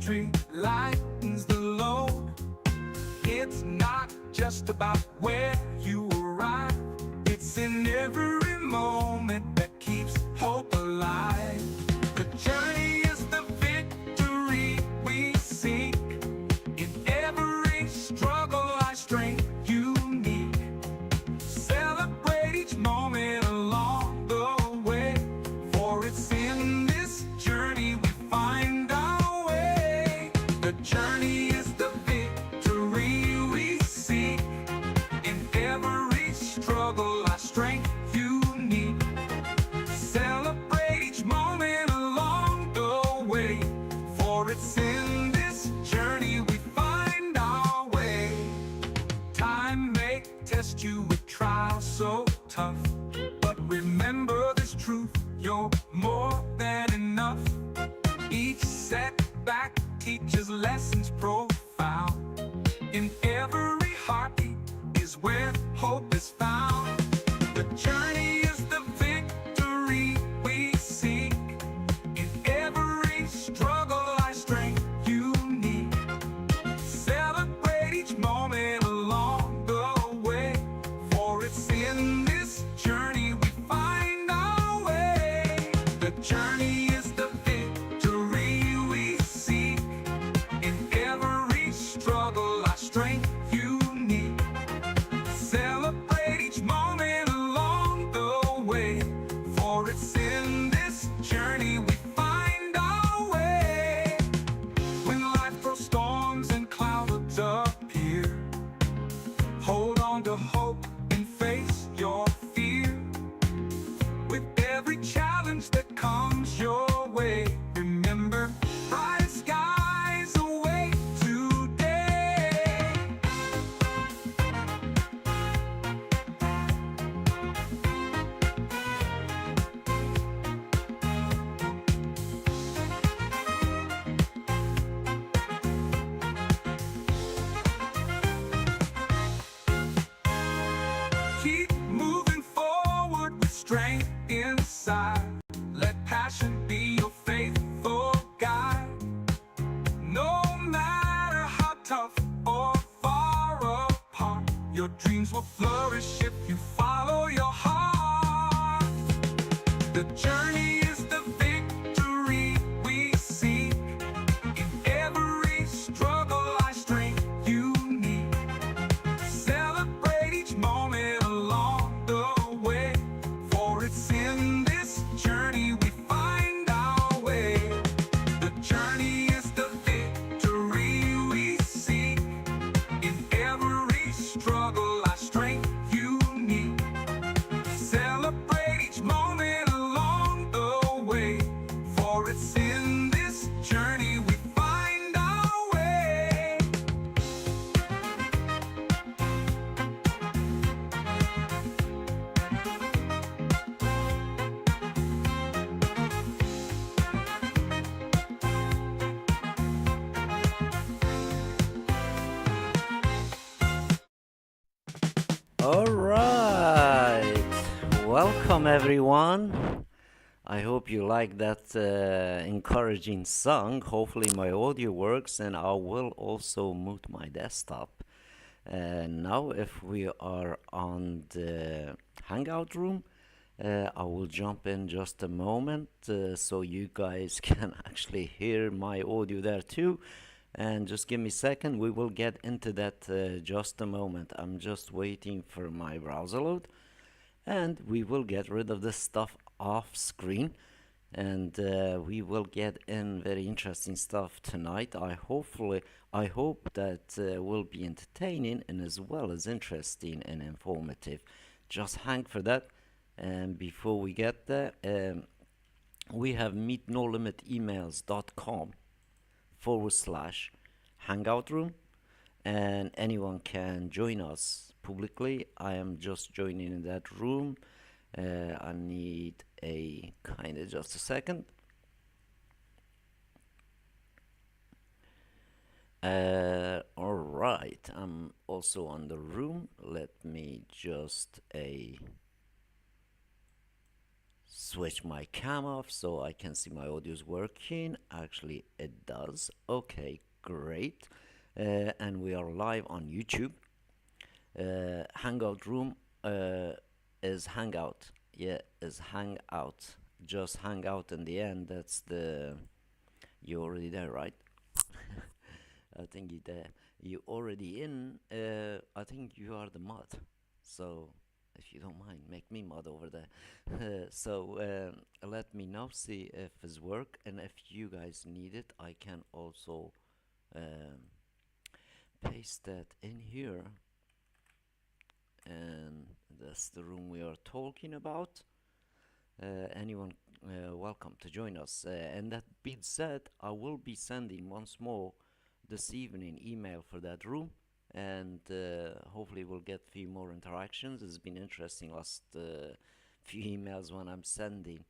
chemistry lightens the load. It's not just about where you arrive, it's in every moment that keeps hope alive. The journey is the victory we seek. In every struggle, our strength unique. Celebrate each moment along the way, for it's in this journey we find our way. The journey is the victory we seek. In every struggle, our strength unique. Celebrate each moment along the way, for it's in this journey we find our way. Time may test you with trials so tough, but remember this truth, you're more than enough. Each setback teaches lessons profound. In every heartbeat is where hope is found. The journey is the victory we seek. In every struggle, our strength unique. Celebrate each moment along the way, for it's in this journey we find our way. The journey is the victory we seek. In every struggle, our strength unique. Celebrate each moment along the way, for it's in this journey we find our way. When life throws storms and clouds appear, hold on to hope and face your fear. With every challenge that comes your way, remember, bright skies await today. Keep moving forward with strength inside. Let passion be your faithful guide. No matter how tough or far apart, your dreams will flourish if you follow your heart. The journey is the victory we seek. In every struggle, our strength unique. Celebrate each moment along the way, for it's in this journey we find our way. The journey is the victory we seek. In every struggle, our strength unique. Celebrate each moment along the way, for it's in this journey we find our way. All right, welcome everyone. I hope you like that encouraging song. Hopefully my audio works, and I will also mute my desktop. Now if we are on the Hangout room, I will jump in just a moment so you guys can actually hear my audio there too. And just give me a second, we will get into that just a moment. I'm just waiting for my browser load, and we will get rid of this stuff off screen, and we will get in very interesting stuff tonight. I hope that will be entertaining and as well as interesting and informative. Just hang for that. And before we get there, we have meetnolimitemails.com/hangout room, and anyone can join us publicly. I am just joining in that room. I need a kind of just a second. All right, I'm also on the room. Let me just a switch my cam off so I can see my audio's working. Actually, it does. Okay, great. And we are live on YouTube. Hangout room is hangout. Yeah, is hangout. Just hang out in the end. That's the. You're already there, right? I think you there. You already in. I think you are the mod. So if you don't mind, make me mod over there. So let me now see if it's work, and if you guys need it, I can also um, paste that in here, and that's the room we are talking about. Anyone welcome to join us. And that being said, I will be sending once more this evening email for that room, and hopefully we'll get a few more interactions. It's been interesting last few emails when I'm sending.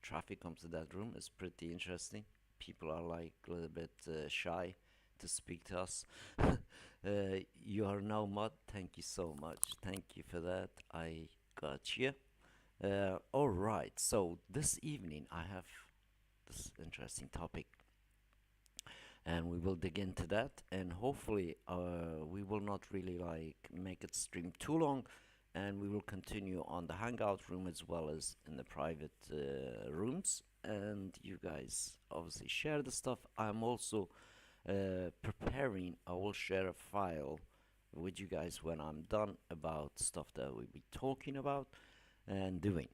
Traffic comes to that room. It's pretty interesting. People are like a little bit shy to speak to us. You are now mod. Thank you so much. Thank you for that. I got you. All right. So this evening I have this interesting topic, and we will dig into that. And hopefully, we will not really like make it stream too long, and we will continue on the hangout room as well as in the private rooms. And you guys obviously share the stuff. I'm also preparing. I will share a file with you guys when I'm done about stuff that we'll be talking about and doing.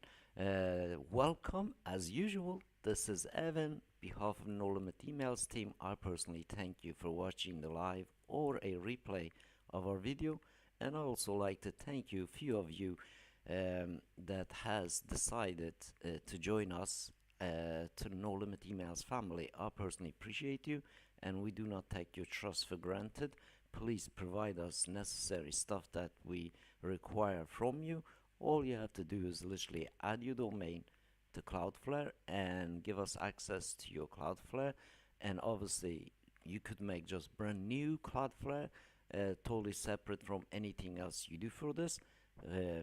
Welcome as usual. This is Evan. Behalf of No Limit Emails team, I personally thank you for watching the live or a replay of our video, and I also like to thank you, few of you that has decided to join us to No Limit Emails family. I personally appreciate you, and we do not take your trust for granted. Please provide us necessary stuff that we require from you. All you have to do is literally add your domain to Cloudflare and give us access to your Cloudflare. And obviously, you could make just brand new Cloudflare, totally separate from anything else you do for this.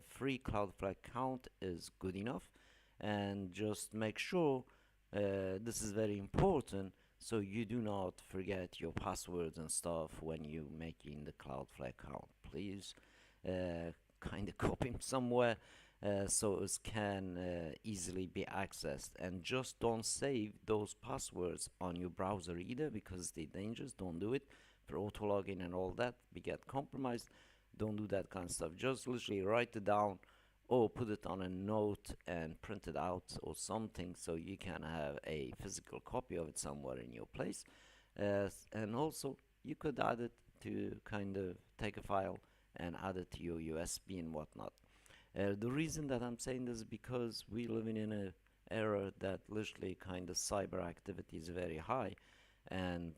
Free Cloudflare account is good enough, and just make sure this is very important, so you do not forget your passwords and stuff when you making the Cloudflare account. Please kind of copy them somewhere so it can easily be accessed, and just don't save those passwords on your browser either, because they're dangerous. Don't do it for auto login and all that. We get compromised. Don't do that kind of stuff. Just literally write it down or put it on a note and print it out or something, so you can have a physical copy of it somewhere in your place. And also you could add it to kind of take a file and add it to your USB and whatnot. The reason that I'm saying this is because we living in a era that literally kind of cyber activity is very high, and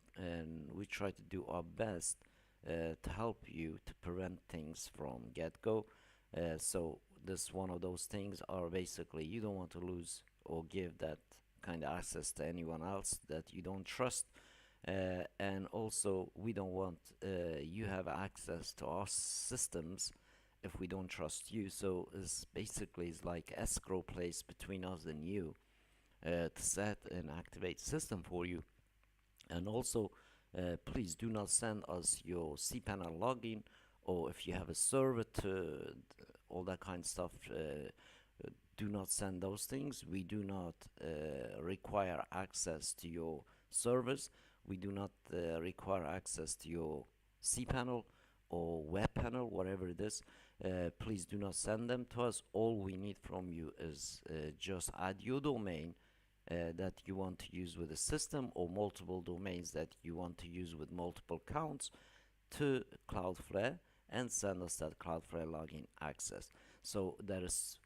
we try to do our best to help you to prevent things from get-go. So this one of those things are basically you don't want to lose or give that kind of access to anyone else that you don't trust. And also we don't want you have access to our systems if we don't trust you. So it's basically it's like escrow place between us and you to set and activate system for you. And also please do not send us your cPanel login, or if you have a server to all that kind of stuff. Do not send those things. We do not require access to your servers. We do not require access to your cPanel or web panel, whatever it is. Please do not send them to us. All we need from you is just add your domain that you want to use with the system, or multiple domains that you want to use with multiple accounts, to Cloudflare, and send us that Cloudflare login access. So there is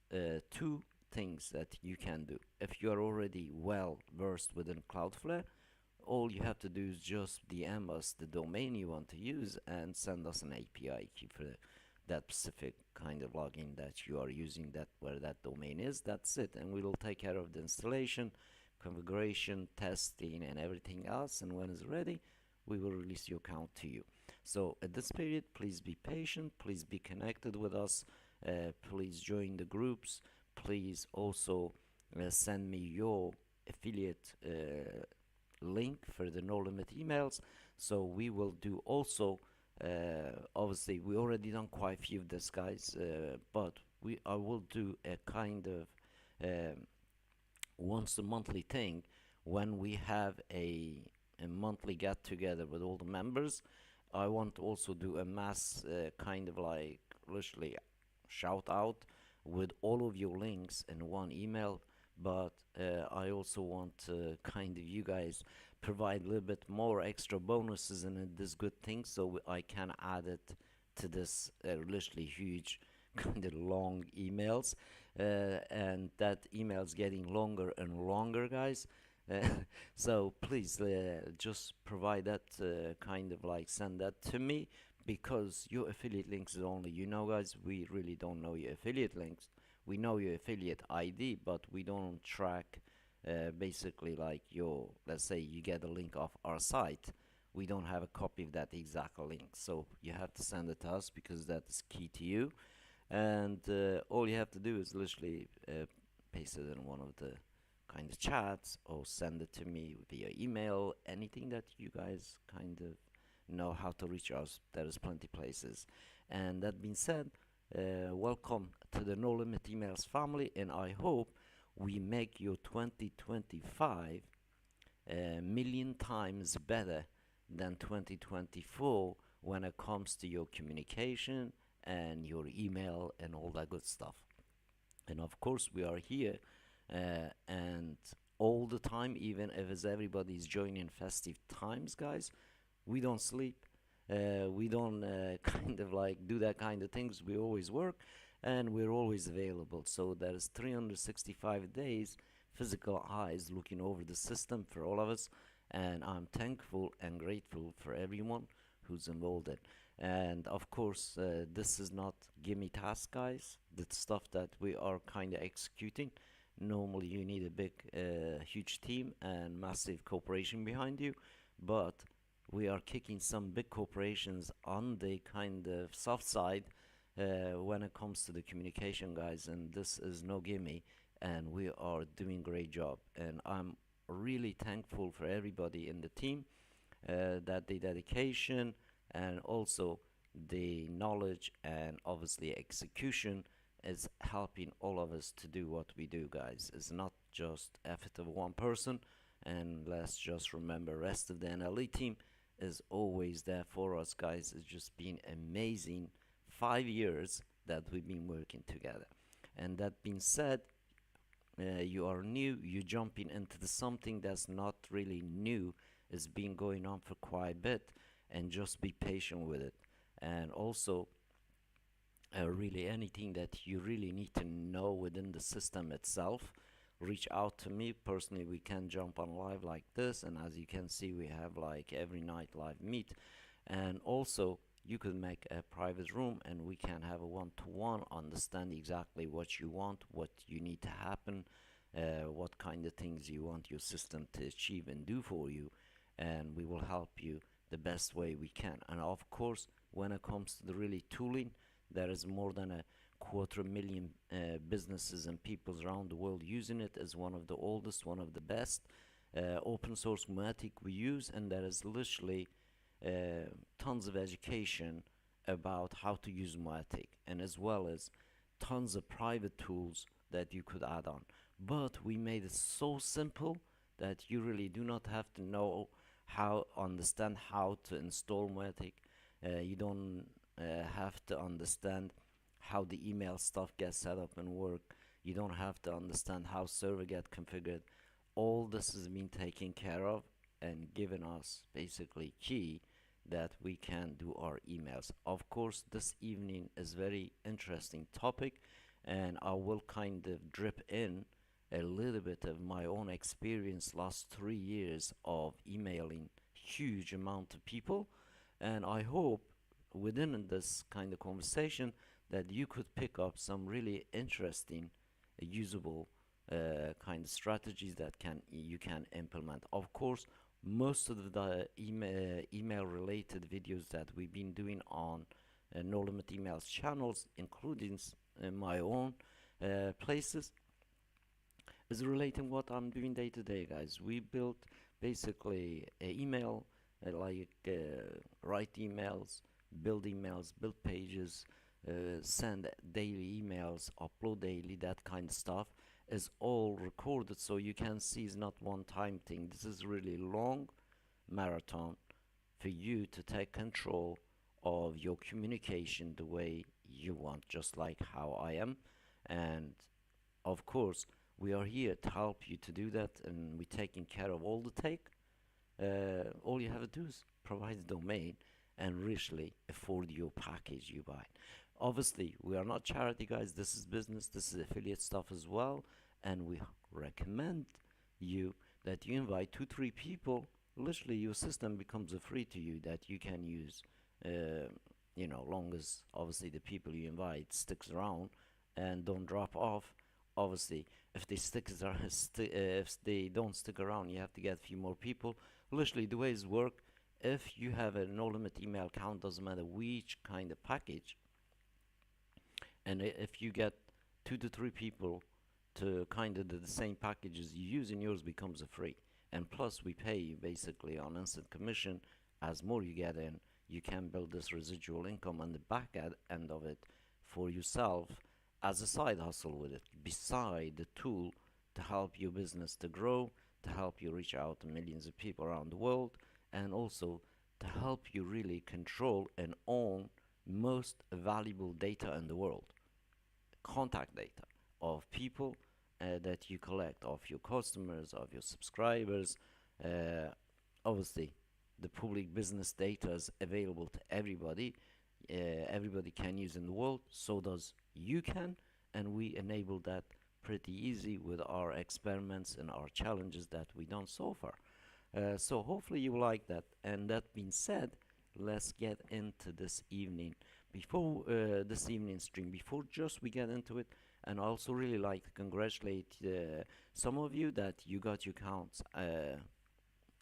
two things that you can do. If you are already well versed within Cloudflare, all you have to do is just DM us the domain you want to use and send us an API key for that specific kind of login that you are using, that where that domain is. That's it, and we will take care of the installation, configuration, testing, and everything else. And when it's ready, we will release your account to you. So at this period, please be patient, please be connected with us, please join the groups, please also send me your affiliate link for the no limit emails. So we will do also. Obviously, we already done quite a few of this, guys. But I will do a kind of um, once a monthly thing when we have a monthly get together with all the members. I want to also do a mass kind of like literally shout out with all of your links in one email. But I also want to kind of you guys provide a little bit more extra bonuses and this good thing so I can add it to this literally huge kind of long emails, and that email's getting longer and longer, guys. uh, so please just provide that kind of like send that to me, because your affiliate links is only, guys, we really don't know your affiliate links. We know your affiliate ID, but we don't track basically like your, let's say you get a link off our site, we don't have a copy of that exact link, so you have to send it to us because that is key to you. And all you have to do is literally paste it in one of the kind of chats or send it to me via email, anything that you guys kind of know how to reach us. There is plenty places. And that being said, welcome to the No Limit Emails family, and I hope we make your 2025 a million times better than 2024 when it comes to your communication and your email and all that good stuff. And of course, we are here and all the time, even if as everybody's joining festive times, guys, we don't sleep. We don't kind of like do that kind of things. We always work and we're always available. So there's 365 days physical eyes looking over the system for all of us. And I'm thankful and grateful for everyone who's involved in. And of course, this is not gimme task, guys. The stuff that we are kind of executing. Normally, you need a big, huge team and massive corporation behind you, but we are kicking some big corporations on the kind of soft side when it comes to the communication, guys. And this is no gimme, and we are doing great job. And I'm really thankful for everybody in the team, that the dedication and also the knowledge and obviously execution is helping all of us to do what we do, guys. It's not just effort of one person, and let's just remember rest of the NLE team is always there for us, guys. It's just been amazing 5 years that we've been working together. And that being said, you are new, you're jumping into the something that's not really new, it's been going on for quite a bit, and just be patient with it. And also, really anything that you really need to know within the system itself, reach out to me personally. We can jump on live like this, and as you can see, we have like every night live meet. And also, you could make a private room and we can have a one-to-one, understand exactly what you want, what you need to happen, what kind of things you want your system to achieve and do for you, and we will help you the best way we can. And of course, when it comes to the really tooling, there is more than a 250,000 businesses and people around the world using it as one of the oldest, one of the best open source Matic we use, and there is literally tons of education about how to use Matic, and as well as tons of private tools that you could add on. But we made it so simple that you really do not have to know how understand how to install Matic. You don't have to understand how the email stuff gets set up and work. You don't have to understand how server get configured. All this has been taken care of and given us basically key that we can do our emails. Of course, this evening is very interesting topic, and I will kind of drip in a little bit of my own experience last 3 years of emailing huge amount of people, and I hope within this kind of conversation that you could pick up some really interesting, usable kind of strategies that you can implement. Of course, most of the email related videos that we've been doing on No Limit Emails channels, including my own, places is relating what I'm doing day to day, guys. We built basically a email, write emails, build pages, send daily emails, upload daily, that kind of stuff is all recorded, so you can see it's not one time thing. This is really long marathon for you to take control of your communication the way you want, just like how I am. And of course, we are here to help you to do that, and we're taking care of all the take. All you have to do is provide the domain and richly afford your package you buy. Obviously, we are not charity, guys. This is business. This is affiliate stuff as well, and we recommend you that you invite 2 3 people. Literally, your system becomes a free to you that you can use. Uh, long as obviously the people you invite sticks around and don't drop off. Obviously, if they if they don't stick around, you have to get a few more people. Literally, the ways work. If you have a no limit email account, doesn't matter which kind of package, and if you get 2 to 3 people to kind of the same packages you use, and yours becomes a free. And plus, we pay you basically on instant commission. As more you get in, you can build this residual income on the back end of it for yourself as a side hustle with it, beside the tool to help your business to grow, to help you reach out to millions of people around the world, and also to help you really control and own most valuable data in the world, contact data of people that you collect, of your customers, of your subscribers. Uh, Obviously, the public business data is available to everybody. Everybody can use in the world, so does you can, and we enable that pretty easy with our experiments and our challenges that we done so far. So hopefully you like that. And that being said, let's get into this evening. Before this evening stream, before just we get into it, and I also really like to congratulate some of you that you got your accounts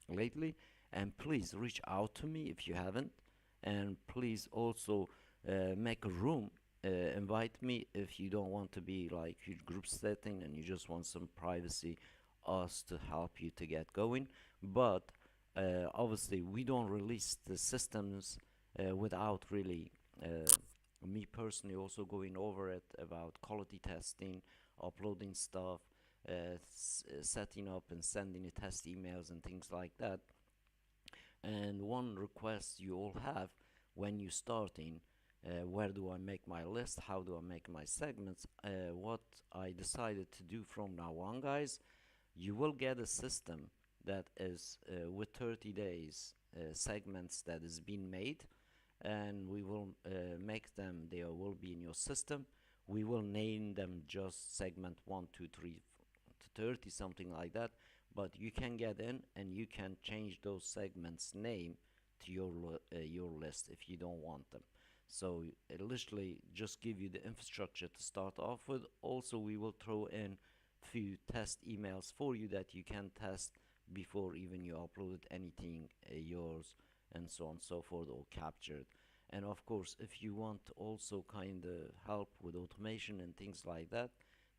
lately, and please reach out to me if you haven't, and please also make a room. Invite me if you don't want to be like huge group setting and you just want some privacy, us to help you to get going. But obviously, we don't release the systems without really me personally also going over it about quality testing, uploading stuff, setting up and sending you test emails and things like that. And one request you all have when you starting, where do I make my list? How do I make my segments? What I decided to do from now on, guys, you will get a system that is with 30 days segments that is being made, and we will make them. They will be in your system. We will name them just segment 1 2 3 to 30, something like that. But you can get in and you can change those segments name to your list if you don't want them. So it literally just give you the infrastructure to start off with. Also, we will throw in few test emails for you that you can test before even you uploaded anything yours, and so on and so forth, or captured. And of course, if you want also kind of help with automation and things like that,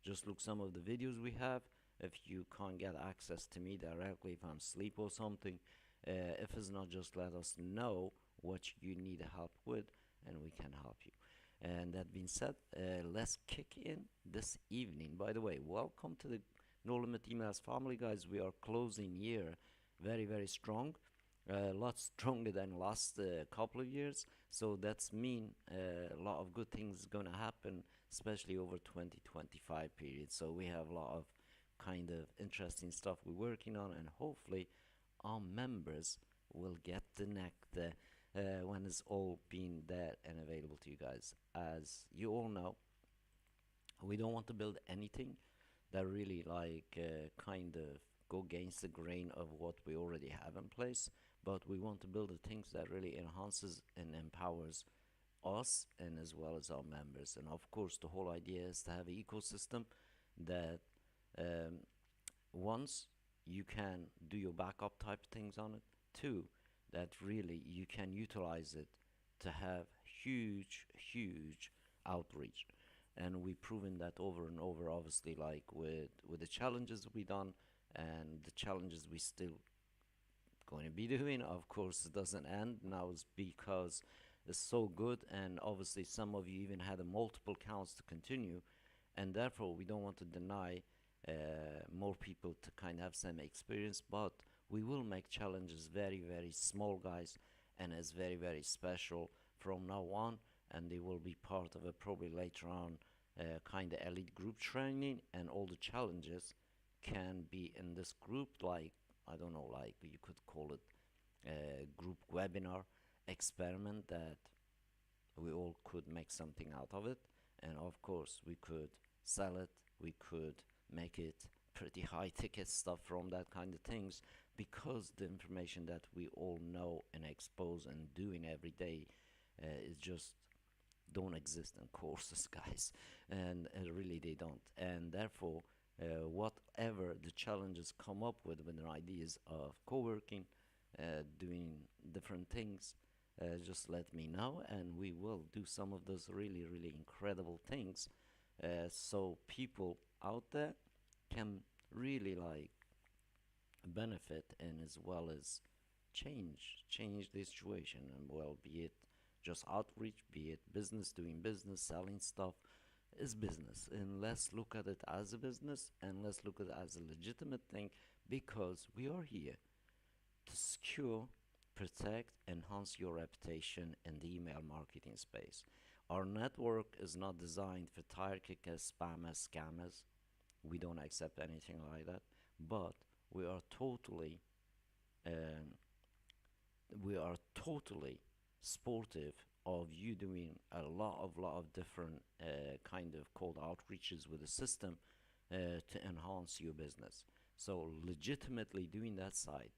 just look some of the videos we have. If you can't get access to me directly, if I'm asleep or something, if it's not, just let us know what you need help with, and we can help you. And that being said, let's kick in this evening. By the way, welcome to the No Limit Emails family, guys. We are closing year very, very strong. A lot stronger than last couple of years. So that's mean a lot of good things gonna happen, especially over 2025 period. So we have a lot of kind of interesting stuff we're working on, and hopefully our members will get the neck there when it's all being there and available to you guys. As you all know, we don't want to build anything that really kind of go against the grain of what we already have in place, but we want to build the things that really enhances and empowers us and as well as our members. And of course, the whole idea is to have an ecosystem that um, once you can do your backup type things on it, two, that really you can utilize it to have huge outreach. and we've proven that over and over, obviously, like with the challenges we done and the challenges we still going to be doing. Of course, it doesn't end now. It's because it's so good, and obviously some of you even had a multiple counts to continue, and therefore we don't want to deny more people to kind of have some experience, but we will make challenges very, very small, guys, and it's very, very special from now on, and they will be part of a probably later on kind of elite group training, and all the challenges can be in this group, like I don't know, like you could call it a group webinar experiment that we all could make something out of it. And of course, we could sell it, we could make it pretty high ticket stuff from that kind of things, because the information that we all know and expose and doing every day is just don't exist in courses, guys, and really they don't. And therefore, whatever the challenges come up with their ideas of co-working, doing different things, just let me know, and we will do some of those really, really incredible things, so people out there can really like benefit, and as well as change the situation. And well, be it just outreach, be it business doing business, selling stuff, is business, and let's look at it as a business, and let's look at it as a legitimate thing, because we are here to secure, protect, enhance your reputation in the email marketing space. Our network is not designed for tire kickers, spammers, scammers. We don't accept anything like that, but we are totally um, we are totally sportive of you doing a lot of different kind of cold outreaches with the system to enhance your business. So legitimately doing that side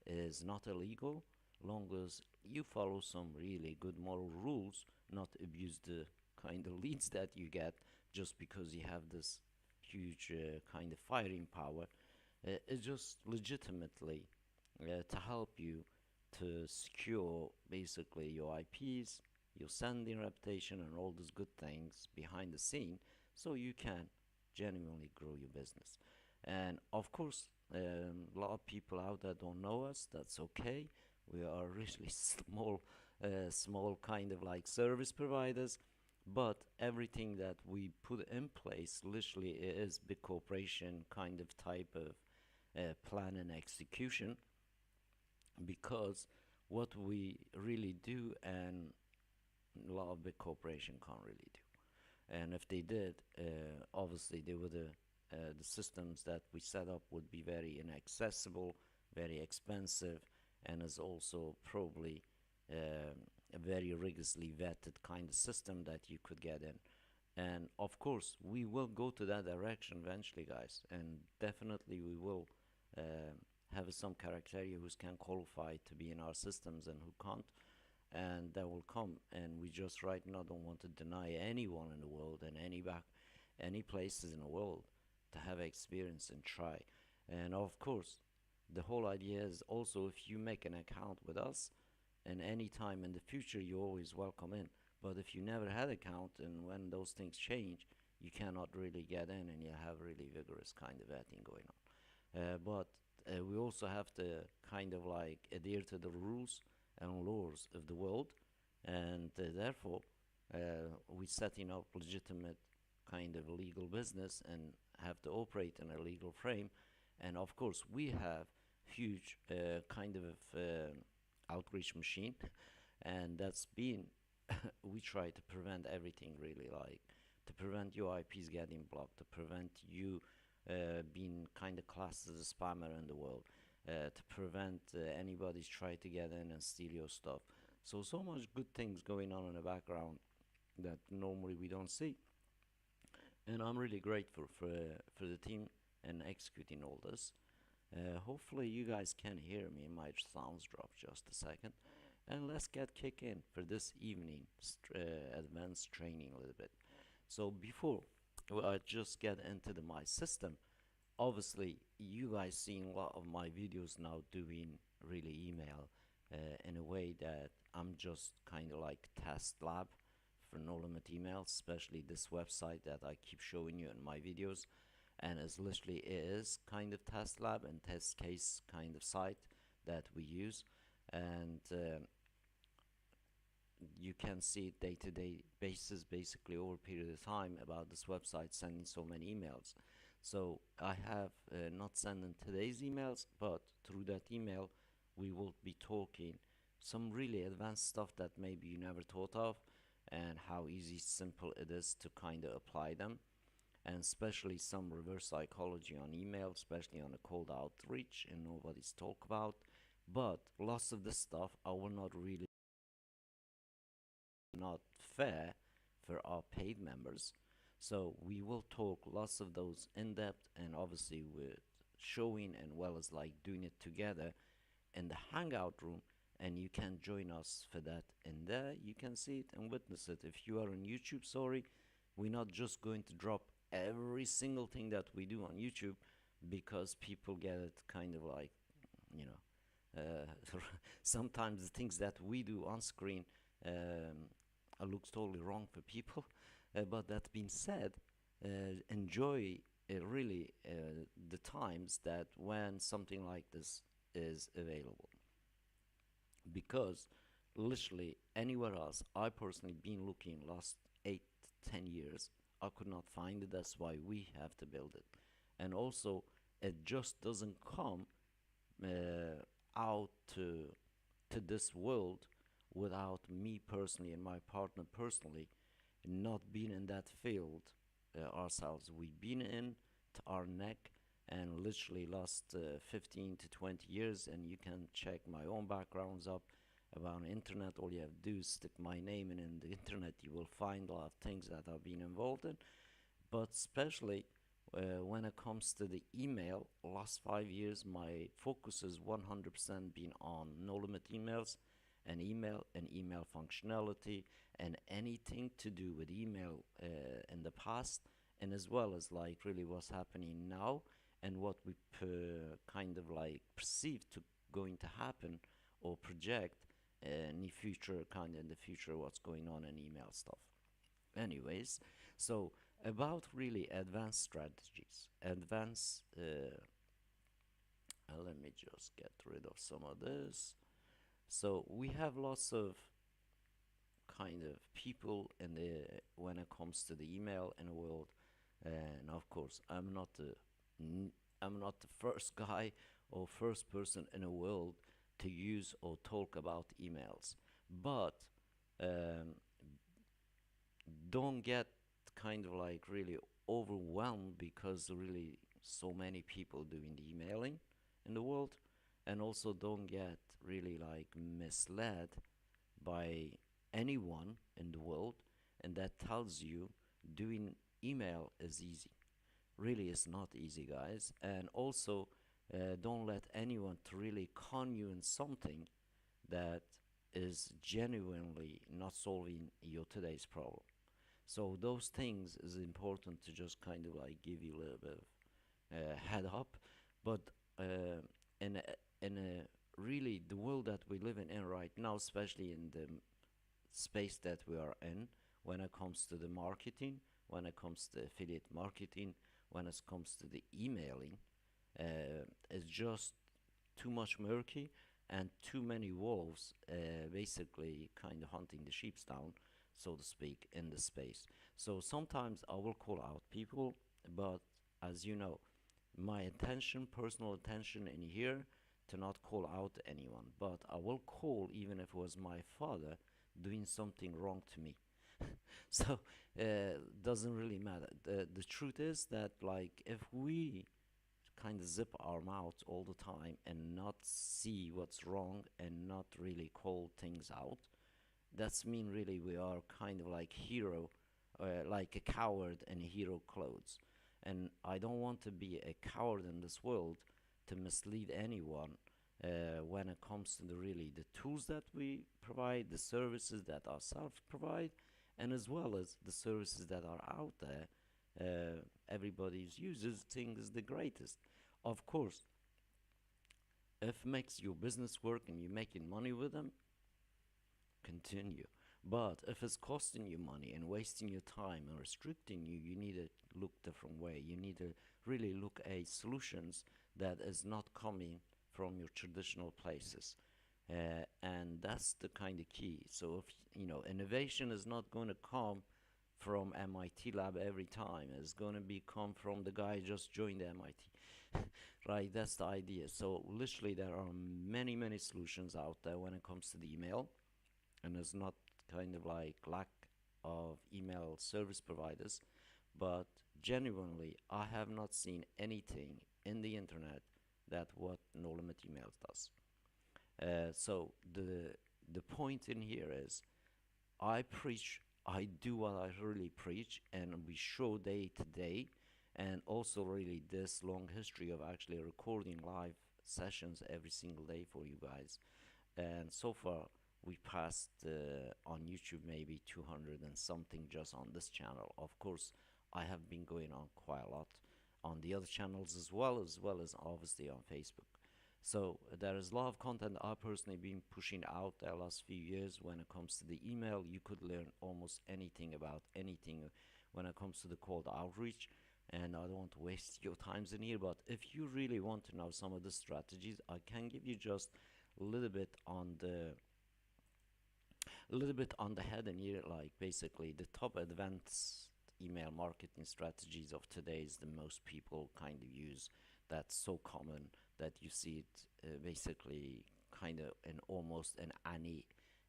is not illegal, long as you follow some really good moral rules, not abuse the kind of leads that you get just because you have this huge kind of firing power. It's just legitimately to help you to secure basically your IPs, your sending reputation, and all those good things behind the scene, so you can genuinely grow your business. And of course, a lot of people out there don't know us. That's okay. We are really small kind of like service providers, but everything that we put in place literally is big corporation kind of type of plan and execution, because what we really do, and a lot of big corporation can't really do. And if they did, obviously they would the systems that we set up would be very inaccessible, very expensive, and is also probably a very rigorously vetted kind of system that you could get in. And of course, we will go to that direction eventually, guys, and definitely we will have some criteria who can qualify to be in our systems and who can't, and that will come. And we just right now don't want to deny anyone in the world and any places in the world to have experience and try. And of course, the whole idea is also, if you make an account with us, and any time in the future, you're always welcome in. But if you never had account, and when those things change, you cannot really get in, and you have really vigorous kind of vetting going on. But we also have to kind of like adhere to the rules and laws of the world, and therefore we setting up legitimate kind of legal business and have to operate in a legal frame. And of course, we have huge kind of outreach machine, and that's been we try to prevent everything, really, like to prevent your IPs getting blocked, to prevent you being kind of classed as a spammer in the world, to prevent anybody's try to get in and steal your stuff. So much good things going on in the background that normally we don't see. And I'm really grateful for the team and executing all this. Hopefully you guys can hear me. My sounds drop just a second. And let's get kick in for this evening advanced training a little bit. So before I just get into my system, obviously you guys seen a lot of my videos now doing really email in a way that I'm just kind of like test lab for no limit emails, especially this website that I keep showing you in my videos, and is literally is kind of test lab and test case kind of site that we use, and you can see day to day basis basically over a period of time about this website sending so many emails. So I have not sending today's emails, but through that email we will be talking some really advanced stuff that maybe you never thought of, and how easy simple it is to kind of apply them, and especially some reverse psychology on email, especially on a cold outreach and nobody's talk about. But lots of this stuff I will not really not fair for our paid members. So we will talk lots of those in depth, and obviously with showing and well as like doing it together in the hangout room, and you can join us for that in there. You can see it and witness it. If you are on YouTube, sorry, we're not just going to drop every single thing that we do on YouTube, because people get it kind of like, you know, sometimes the things that we do on screen um, looks totally wrong for people. But that being said, enjoy really the times that when something like this is available, because literally anywhere else, I personally been looking last 8 to 10 years, I could not find it. That's why we have to build it. And also, it just doesn't come uh, out to this world without me personally and my partner personally not being in that field ourselves. We've been in to our neck and literally last 15 to 20 years, and you can check my own backgrounds up about the internet. All you have to do is stick my name in the internet, you will find a lot of things that I've been involved in. But especially when it comes to the email, last 5 years my focus has 100% been on no limit emails and email functionality and anything to do with email in the past, and as well as like really what's happening now and what we kind of like perceive to going to happen or project in the future, kind of in the future, what's going on in email stuff. Anyways, so about really advanced strategies, let me just get rid of some of this. So we have lots of kind of people in the when it comes to the email in the world, and of course I'm not the first guy or first person in the world to use or talk about emails, but um, don't get kind of like really overwhelmed because really so many people doing the emailing in the world, and also don't get really like misled by anyone in the world and that tells you doing email is easy. Really it's not easy, guys. And also don't let anyone to really con you in something that is genuinely not solving your today's problem. So those things is important to just kind of like give you a little bit of head up. But in a really the world that we live in right now, especially in the space that we are in, when it comes to the marketing, when it comes to affiliate marketing, when it comes to the emailing, it's just too much murky and too many wolves basically kind of hunting the sheep down, so to speak, in the space. So sometimes I will call out people, but as you know, my intention, personal intention in here, to not call out anyone, but I will call even if it was my father doing something wrong to me. So doesn't really matter. The truth is that like if we kind of zip our mouths all the time and not see what's wrong and not really call things out, that's mean really we are kind of like hero, like a coward in hero clothes. And I don't want to be a coward in this world to mislead anyone when it comes to the really the tools that we provide, the services that ourselves provide, and as well as the services that are out there. Everybody's uses think is the greatest. Of course, if makes your business work and you're making money with them, continue. But if it's costing you money and wasting your time and restricting you, you need to look different way. You need to really look at solutions that is not coming from your traditional places. And that's the kind of key. So if innovation is not going to come from MIT lab every time. It's going to be come from the guy who just joined MIT, right? That's the idea. So literally, there are many, many solutions out there when it comes to the email, and it's not kind of like lack of email service providers, but genuinely, I have not seen anything in the internet that what No Limit Emails does. So the point in here is I preach, I do what I really preach, and we show day to day, and also really this long history of actually recording live sessions every single day for you guys. And so far, we passed on YouTube maybe 200 and something just on this channel. Of course, I have been going on quite a lot on the other channels as well as obviously on Facebook. So there is a lot of content I personally been pushing out the last few years. When it comes to the email, you could learn almost anything about anything when it comes to the cold outreach. And I don't want to waste your times in here, but if you really want to know some of the strategies, I can give you just a little bit on the head and here, like basically the top advanced email marketing strategies of today is the most people kind of use. That's so common that you see it basically kind of in almost in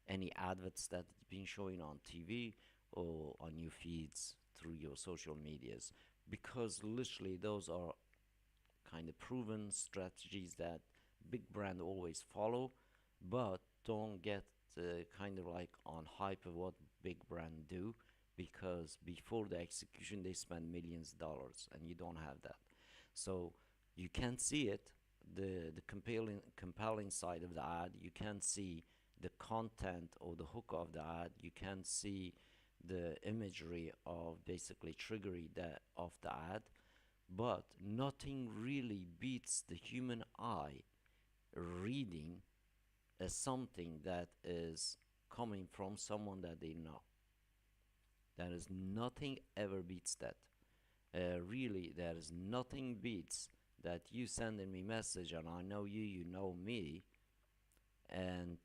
any adverts that's been showing on TV or on your feeds through your social medias, because literally those are kind of proven strategies that big brand always follow, but don't get kind of like on hype of what big brand do, because before the execution they spend millions of dollars and you don't have that. So you can see it, the compelling side of the ad. You can see the content or the hook of the ad. You can see the imagery of basically triggering that of the ad, but nothing really beats the human eye reading as something that is coming from someone that they know. There is nothing ever beats that. Really, there is nothing beats that you sending me message and I know you, you know me, and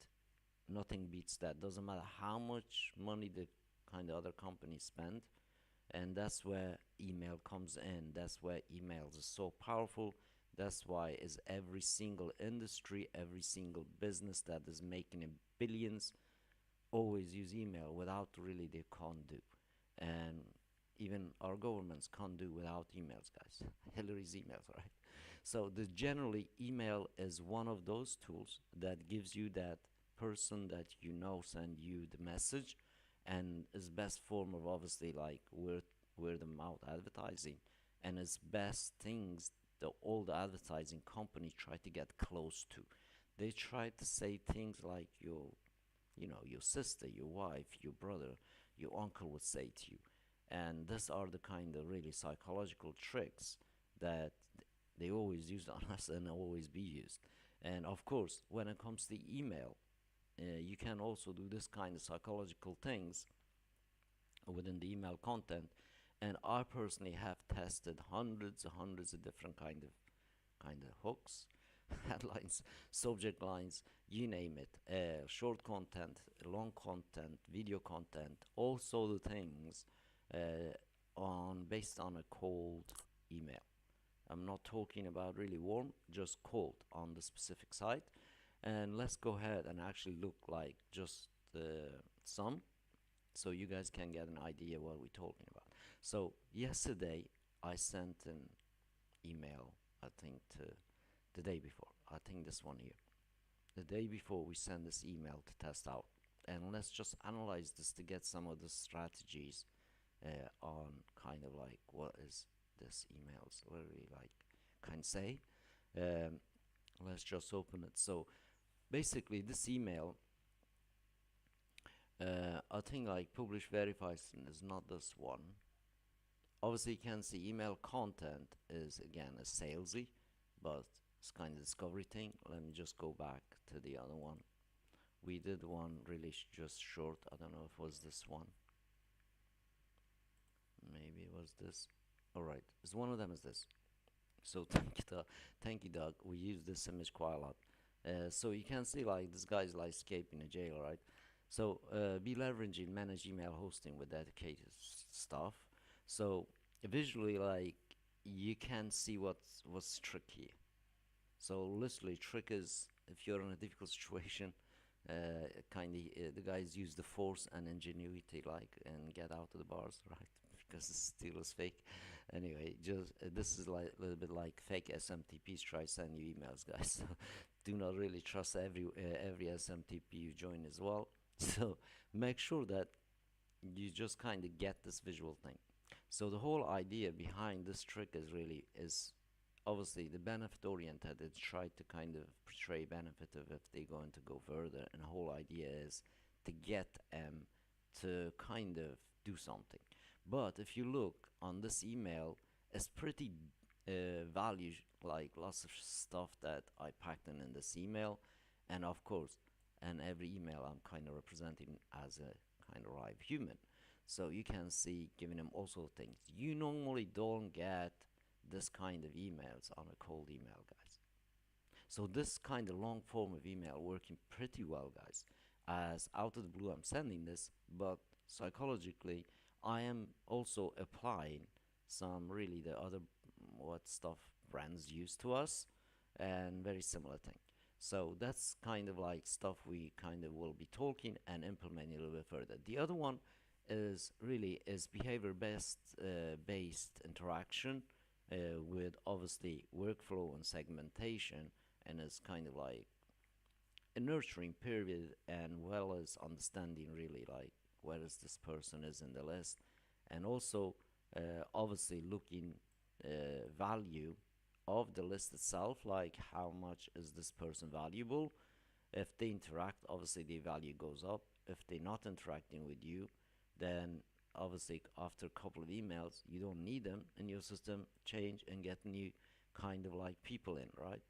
nothing beats that. Doesn't matter how much money the kind of other companies spend, and that's where email comes in. That's where emails is so powerful. That's why is every single industry, every single business that is making billions always use email. Without really they can't do. And even our governments can't do without emails, guys. Hillary's emails, right? So the generally email is one of those tools that gives you that person that you know send you the message, and is best form of obviously like word of mouth advertising, and is best things that all the advertising companies try to get close to. They try to say things like your sister, your wife, your brother, your uncle would say to you. And these are the kind of really psychological tricks that they always use on us and always be used. And of course, when it comes to email, you can also do this kind of psychological things within the email content. And I personally have tested hundreds and hundreds of different kind of hooks, headlines, subject lines, you name it. Short content, long content, video content, all sort of things uh, on based on a cold email. I'm not talking about really warm, just cold on the specific site. And let's go ahead and actually look like just some, so you guys can get an idea what we're talking about. So yesterday I sent an email, I think to the day before. I think this one here. The day before we send this email to test out. And let's just analyze this to get some of the strategies on kind of like what is this emails literally like can say. Um, let's just open it. So basically this email, I think like publish verifies is not this one. Obviously you can see email content is again a salesy, but it's kind of discovery thing. Let me just go back to the other one. We did one really just short. I don't know if it was this one. Maybe it was this. All right, it's one of them is this. So thank you, Doug. We use this image quite a lot. So you can see like this guy's like escaping a jail, right? So be leveraging manage email hosting with dedicated stuff. So visually, like you can see what's tricky. So literally, trick is if you're in a difficult situation, the guys use the force and ingenuity, like, and get out of the bars, right? Because the steel is fake. Anyway, just this is like a little bit like fake SMTPs try send you emails, guys. So do not really trust every SMTP you join as well. So make sure that you just kind of get this visual thing. So the whole idea behind this trick is obviously the benefit oriented. It's try to kind of portray benefit of if they're going to go further, and the whole idea is to get them to kind of do something. But if you look on this email, it's pretty value, like lots of stuff that I packed in this email, and of course, and every email I'm kind of representing as a kind of live human. So you can see giving them also things you normally don't get this kind of emails on a cold email, guys. So this kind of long form of email working pretty well, guys. As out of the blue I'm sending this, but psychologically I am also applying some really the other what stuff brands use to us, and very similar thing. So that's kind of like stuff we kind of will be talking and implementing a little bit further. The other one is behavior based interaction with obviously workflow and segmentation, and it's kind of like a nurturing period, and well as understanding really like where is this person is in the list, and also obviously looking value of the list itself, like how much is this person valuable. If they interact, obviously the value goes up. If they're not interacting with you, then obviously after a couple of emails you don't need them in your system, change and get new kind of like people in, right?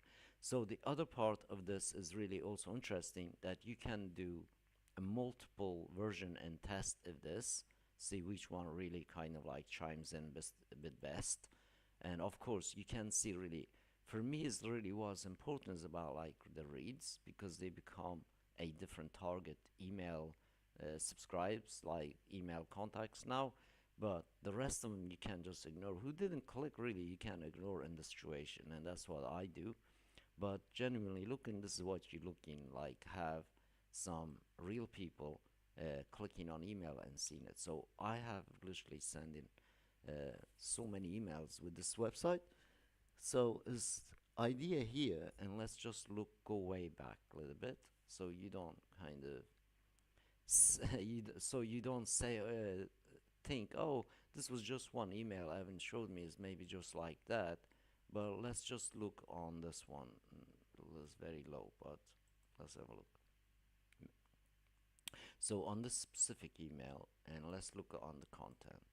So the other part of this is really also interesting, that you can do a multiple version and test of this, see which one really kind of like chimes in a bit best. And of course you can see really, for me is really what's important is about like the reads, because they become a different target email subscribes, like email contacts now. But the rest of them you can just ignore. Who didn't click really you can ignore in the situation, and that's what I do. But genuinely looking, this is what you're looking like, have some real people clicking on email and seeing it. So I have literally sending so many emails with this website. So this idea here, and let's just go way back a little bit, so you don't kind of so you don't say think, oh, this was just one email Evan showed me is maybe just like that. But let's just look on this one. It's very low, but let's have a look. So on this specific email, and let's look on the content.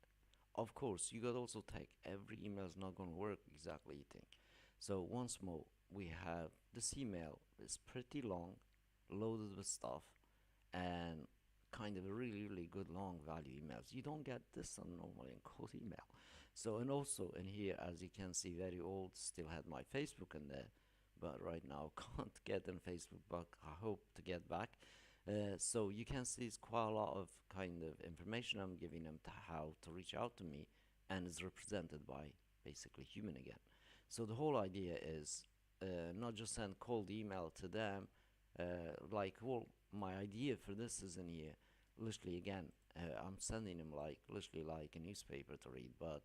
Of course, you got also take every email is not going to work exactly you think. So once more, we have this email is pretty long, loaded with stuff, and kind of a really good long value emails. You don't get this on normally in cold email. So, and also in here, as you can see, very old, still had my Facebook in there, but right now can't get on Facebook, but I hope to get back. So you can see it's quite a lot of kind of information I'm giving them to how to reach out to me, and is represented by basically human again. So the whole idea is not just send cold email to them, like, well, my idea for this is in here, literally again, I'm sending them like literally like a newspaper to read, but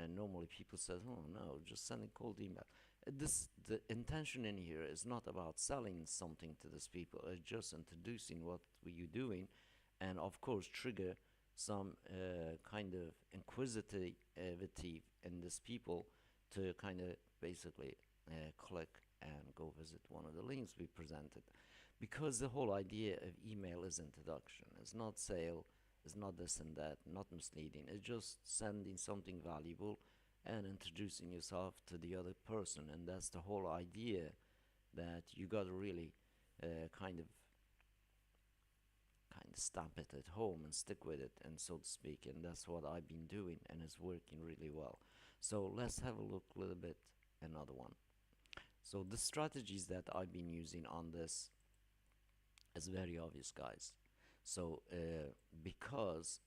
normally people say, oh no, just sending cold email. This the intention in here is not about selling something to these people. It's just introducing what you're doing, and of course trigger some kind of inquisitivity in these people to kind of basically click and go visit one of the links we presented, because the whole idea of email is introduction. It's not sale, it's not this and that, not misleading. It's just sending something valuable and introducing yourself to the other person, and that's the whole idea, that you got to really kind of kind of stamp it at home and stick with it, and so to speak. And that's what I've been doing, and it's working really well. So let's have a look a little bit another one. So the strategies that I've been using on this is very obvious, guys. So because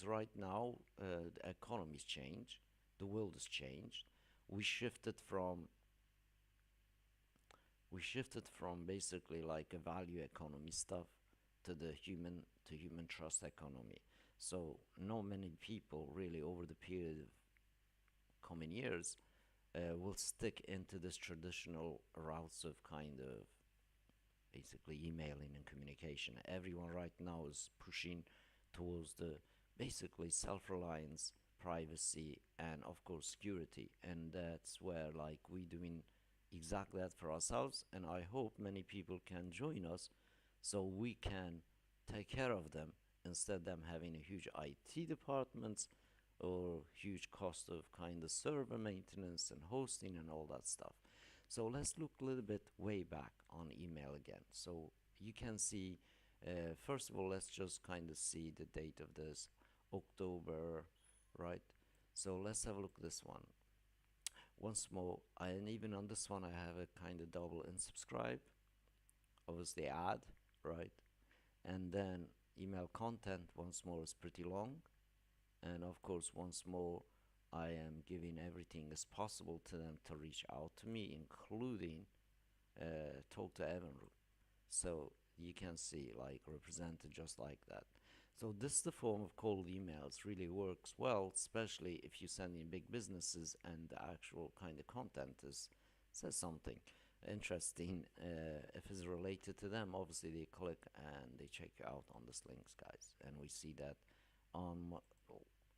right now the economy's changed, the world has changed. We shifted from we shifted from basically like a value economy stuff to the human trust economy. So not many people really over the period of coming years will stick into this traditional routes of kind of basically emailing and communication. Everyone right now is pushing towards the basically self-reliance, privacy, and of course security. And that's where like we doing exactly that for ourselves. And I hope many people can join us so we can take care of them instead of them having a huge IT departments or huge cost of kind of server maintenance and hosting and all that stuff. So let's look a little bit way back on email again. So you can see, first of all, let's just kind of see the date of this, October, right? So let's have a look at this one. Once more, and even on this one, I have a kind of double unsubscribe, obviously add, right? And then email content once more is pretty long. And of course, once more, I am giving everything as possible to them to reach out to me, including talk to Evan. So you can see like represented just like that. So this is the form of cold emails really works well, especially if you send in big businesses and the actual kind of content is says something interesting. If it's related to them, obviously they click and they check you out on this links, guys. And we see that on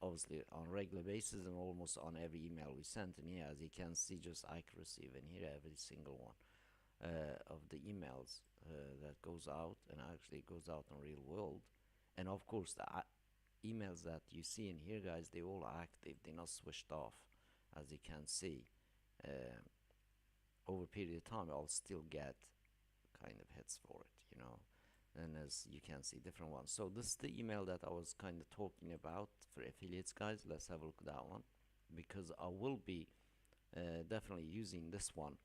obviously on regular basis and almost on every email we send. And yeah, as you can see, just accuracy in here, every single one of the emails that goes out, and actually goes out in real world. And of course the emails that you see in here, guys, they all active, they're not switched off. As you can see, uh, over a period of time I'll still get kind of hits for it, you know. And as you can see, different ones. So this is the email that I was kind of talking about for affiliates, guys. Let's have a look at that one, because I will be definitely using this one.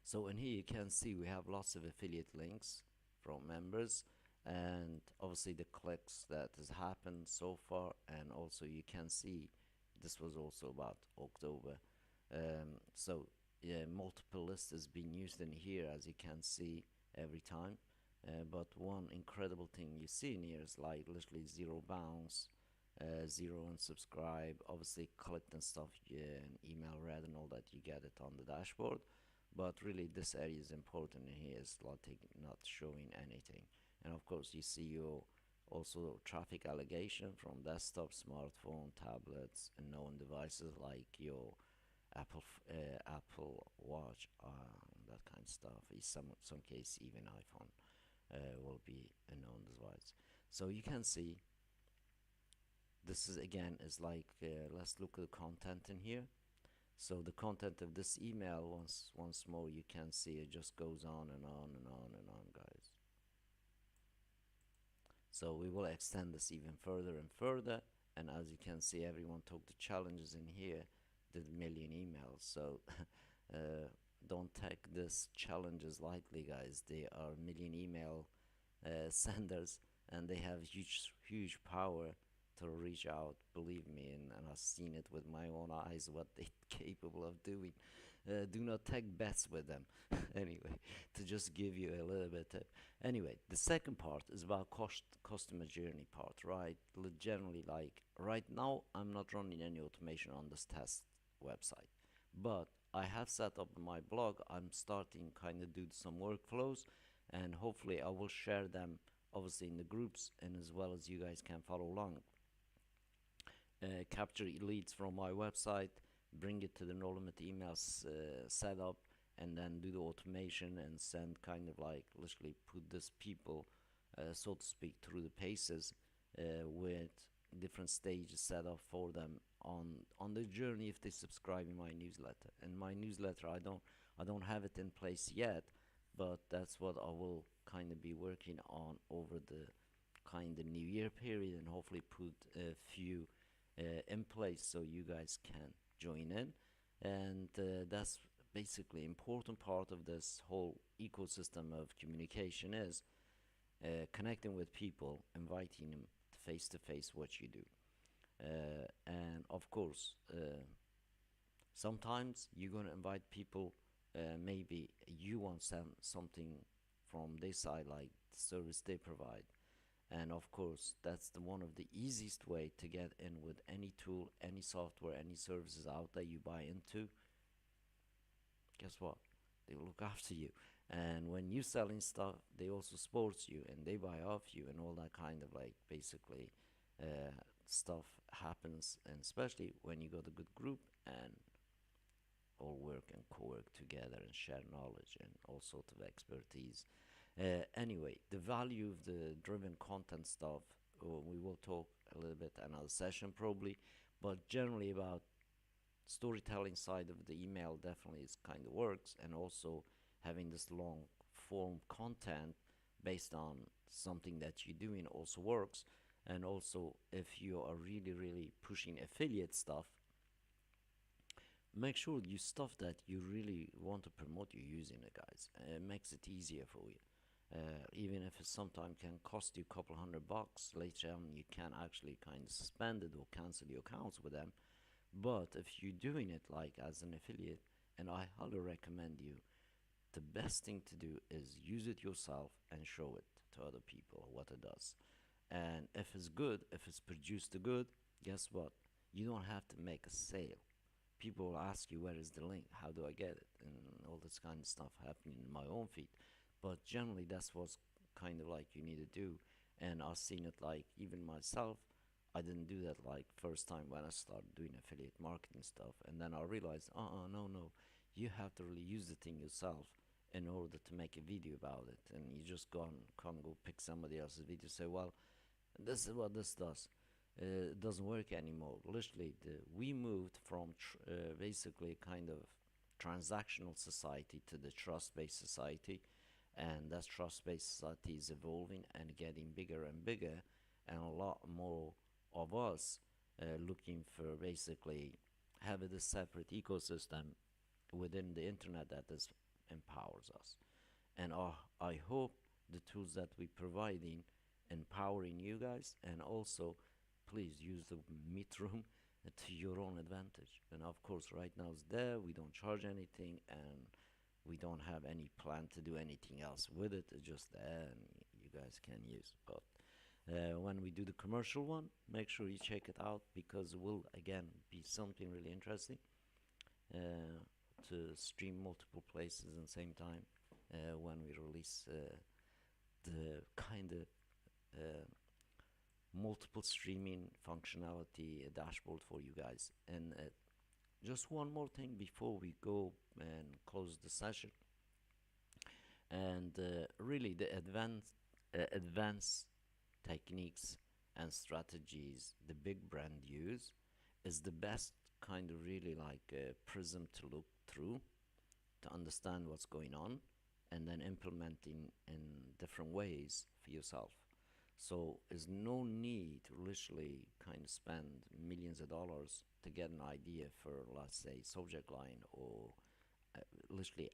So in here you can see we have lots of affiliate links from members, and obviously the clicks that has happened so far. And also you can see this was also about October. So yeah, multiple lists is being used in here, as you can see every time. But one incredible thing you see in here is like literally zero bounce, zero unsubscribe, obviously clicked and stuff, yeah, and email read and all that. You get it on the dashboard. But really this area is important in here, is not showing anything. And of course you see your also traffic allegation from desktop, smartphone, tablets, and known devices like your Apple Watch, that kind of stuff. In some case even iPhone will be a known device. So you can see this is again is like let's look at the content in here. So the content of this email, once more, you can see it just goes on and on and on and on, guys. So we will extend this even further and further. And as you can see, everyone took the challenges in here, did a million emails. So don't take this challenges lightly, guys. They are million email senders, and they have huge power to reach out, believe me. And I've seen it with my own eyes what they're capable of doing. Do not take bets with them. Anyway, to just give you a little bit anyway, the second part is about customer journey part, right? Generally, like right now I'm not running any automation on this test website, but I have set up my blog. I'm starting kind of do some workflows, and hopefully I will share them obviously in the groups, and as well as you guys can follow along. Capture leads from my website, bring it to the no limit emails setup, and then do the automation and send kind of like literally put this people so to speak through the paces with different stages set up for them on the journey if they subscribe in my newsletter. And my newsletter, I don't have it in place yet but that's what I will kind of be working on over the kind of New Year period, and hopefully put a few in place so you guys can join in. And that's basically important part of this whole ecosystem of communication is connecting with people, inviting them face to face what you do. And of course, sometimes you're going to invite people, maybe you want something from their side, like the service they provide. And of course, that's the one of the easiest way to get in with any tool, any software, any services out there you buy into. Guess what? They will look after you. And when you selling stuff, they also support you and they buy off you, and all that kind of like basically stuff happens. And especially when you got a good group and all work and co-work together and share knowledge and all sorts of expertise. Anyway, the value of the driven content stuff, we will talk a little bit another session probably, but generally about storytelling side of the email definitely is kind of works, and also having this long form content based on something that you're doing also works. And also, if you are really pushing affiliate stuff, make sure you stuff that you really want to promote you're using it, guys. It makes it easier for you. Even if it sometimes can cost you a couple $100, later on you can actually kind of suspend it or cancel your accounts with them. But if you're doing it like as an affiliate, and I highly recommend you, the best thing to do is use it yourself and show it to other people what it does. And if it's good, if it's produced good, guess what? You don't have to make a sale. People will ask you, where is the link? How do I get it? And all this kind of stuff happening in my own feed. But generally, that's what's kind of like you need to do. And I've seen it like even myself. I didn't do that like first time when I started doing affiliate marketing stuff. And then I realized, no. You have to really use the thing yourself in order to make a video about it. And you just can't go pick somebody else's video and say, well, this is what this does. It doesn't work anymore. Literally, we moved from basically kind of transactional society to the trust-based society, and that trust-based society is evolving and getting bigger and bigger, and a lot more of us looking for basically having a separate ecosystem within the internet that is empowers us. And I hope the tools that we're providing empowering you guys, and also please use the meet room to your own advantage. And of course, right now it's there, we don't charge anything, and we don't have any plan to do anything else with it. It's just there and you guys can use. But when we do the commercial one, make sure you check it out, because it will again be something really interesting to stream multiple places at the same time when we release the kind of uh, multiple streaming functionality dashboard for you guys. And just one more thing before we go and close the session, and really the advanced techniques and strategies the big brand use is the best kind of really like a prism to look through to understand what's going on, and then implementing in different ways for yourself. So there's no need to literally kind of spend millions of dollars to get an idea for, let's say, subject line, or literally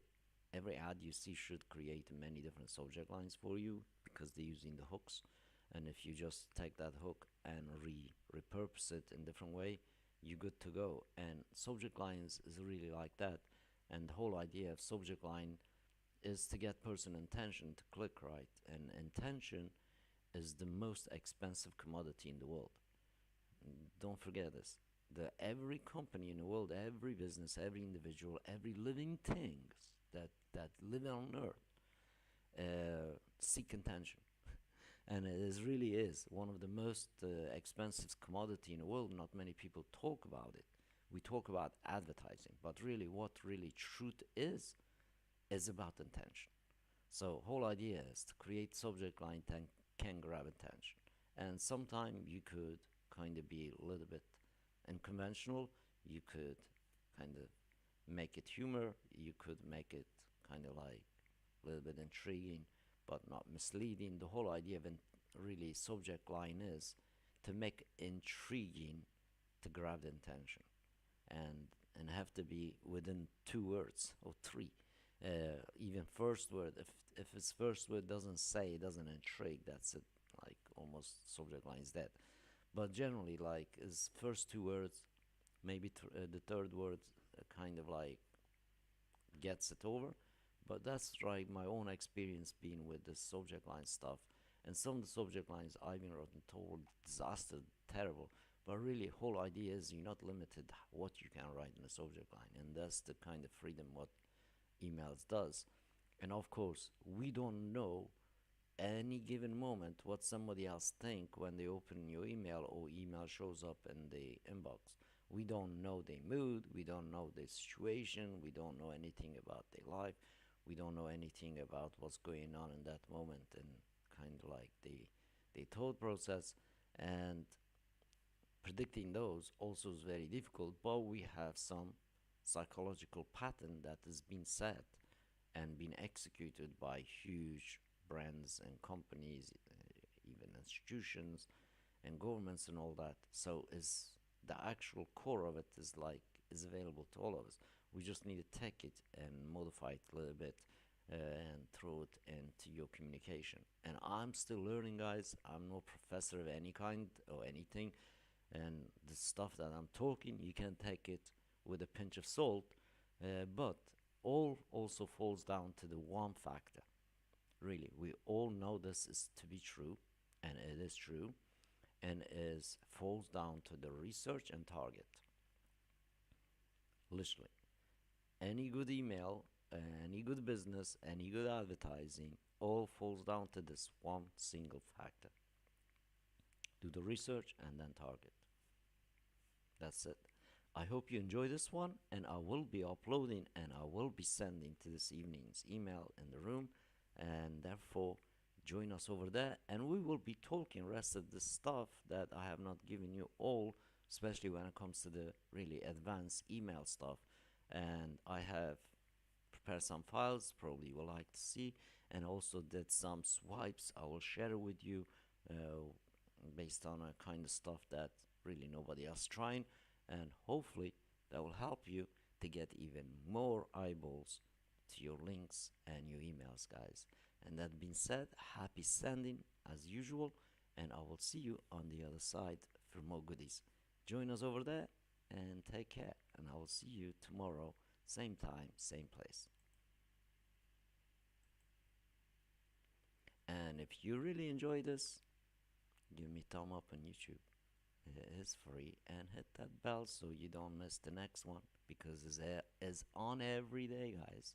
every ad you see should create many different subject lines for you because they're using the hooks. And if you just take that hook and repurpose it in different way, you're good to go. And subject lines is really like that. And the whole idea of subject line is to get person intention to click right, and intention is the most expensive commodity in the world. Don't forget this. Every company in the world, every business, every individual, every living thing that live on earth seek intention. And it really is one of the most expensive commodity in the world. Not many people talk about it. We talk about advertising, but really what really truth is about intention. So whole idea is to create subject line can grab attention. And sometimes you could kind of be a little bit unconventional. You could kind of make it humor. You could make it kind of like little bit intriguing, but not misleading. The whole idea of really subject line is to make intriguing to grab the attention, and have to be within 2 words or three. Even first word, if his first word doesn't say, it doesn't intrigue, that's it. Like almost subject line is dead. But generally, like his first 2 words, maybe the third word kind of like gets it over. But that's like my own experience being with the subject line stuff. And some of the subject lines I've been written total disaster, terrible. But really, whole idea is you're not limited what you can write in a subject line, and that's the kind of freedom what emails does. And of course, we don't know any given moment what somebody else think when they open your email or email shows up in the inbox. We don't know their mood, we don't know their situation, we don't know anything about their life, we don't know anything about what's going on in that moment, and kind of like the thought process. And predicting those also is very difficult, but we have some psychological pattern that has been set and been executed by huge brands and companies, even institutions and governments and all that. So is the actual core of it is like is available to all of us. We just need to take it and modify it a little bit, and throw it into your communication. And I'm still learning, guys. I'm no professor of any kind or anything, and the stuff that I'm talking, you can take it with a pinch of salt. But all also falls down to the one factor. Really, we all know this is to be true, and it is true, and is falls down to the research and target. Literally, any good email, any good business, any good advertising, all falls down to this one single factor. Do the research and then target. That's it. I hope you enjoy this one, and I will be uploading and I will be sending to this evening's email in the room, and therefore join us over there, and we will be talking rest of the stuff that I have not given you all, especially when it comes to the really advanced email stuff. And I have prepared some files probably you will like to see, and also did some swipes I will share with you, uh, based on a kind of stuff that really nobody else trying, and hopefully that will help you to get even more eyeballs to your links and your emails, guys. And that being said, happy sending as usual, and I will see you on the other side for more goodies. Join us over there and take care, and I will see you tomorrow, same time, same place. And if you really enjoy this, give me a thumb up on YouTube. It is free, and hit that bell so you don't miss the next one, because it's on every day, guys.